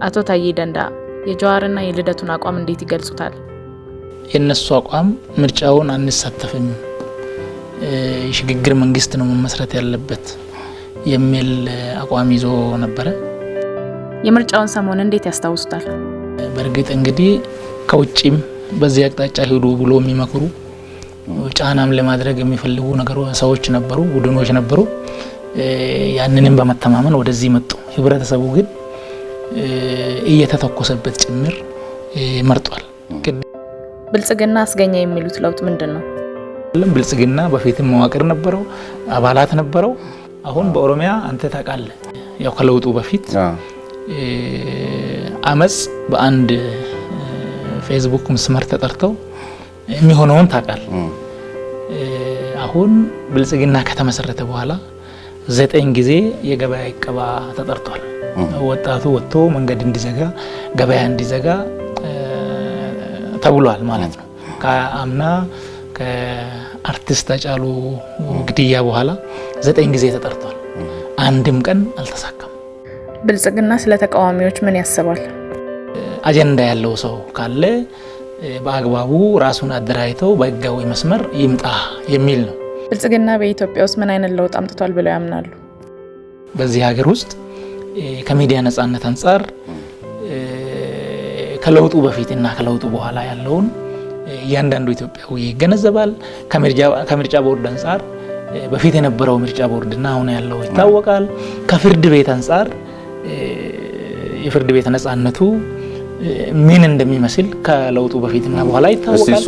አቶ ታዬ ደንዳ የጀዋርና የልደቱን አቋም እንዴት ይገልጹታል? የነሱ አቋም ምርጫውን አንሳተፍም፣ የሽግግር መንግስት ነው መመስረት ያለበት የሚል አቋም ይዞ ነበር። የምርጫውን ሰሞን እንዴት ያስታውሱታል? በርግጥ እንግዲህ ከውጪም በዚህ አቅጣጫ ሄዱ ብሎ የሚመክሩ ጫናም ለማድረግ የሚፈልጉ ሰዎች ነበሩ፣ ቡድኖች ነበሩ። ያንንም በመተማመን ወደዚህ መጡ። ህብረተሰቡ ግን እየተተኮሰበት ጭምር መርጧል። ብልጽግና አስገኛ የሚሉት ለውጥ ምንድነው? ብልጽግና በፊትም መዋቅር ነበረው፣ አባላት ነበረው። አሁን በኦሮሚያ አንተ ታውቃለህ፣ ያው ከለውጡ በፊት አመጽ በአንድ ፌስቡክ መስመር ተጠርተው የሚሆነውን ታውቃለህ። አሁን ብልጽግና ከተመሰረተ በኋላ 9 ጊዜ የገበያ ይቀባ ተጠርቷል። ወጣቱ ወጥቶ መንገድ እንዲዘጋ ገበያ እንዲዘጋ ተብሏል ማለት ነው። ከአምና ከአርቲስት ሃጫሉ ግድያ በኋላ 9 ጊዜ ተጠርቷል። አንድም ቀን አልተሳካም። ብልጽግና ስለ ተቃዋሚዎች ምን ያስባል? አጀንዳ ያለው ሰው ካለ በአግባቡ ራሱን አደራጅተው በህጋዊ መስመር ይምጣ የሚል ነው። ብልጽግና በኢትዮጵያ ውስጥ ምን አይነት ለውጥ አምጥቷል ብለው ያምናሉ? በዚህ ሀገር ውስጥ ከሚዲያ ነጻነት አንፃር ከለውጡ በፊትና ከለውጡ በኋላ ያለውን እያንዳንዱ ኢትዮጵያዊ ይገነዘባል። ከምርጫ ቦርድ አንፃር በፊት የነበረው ምርጫ ቦርድና አሁን ያለው ይታወቃል። ከፍርድ ቤት አንፃር የፍርድ ቤት ነጻነቱ ምን እንደሚመስል ከለውጡ በፊትና በኋላ ይታወቃል።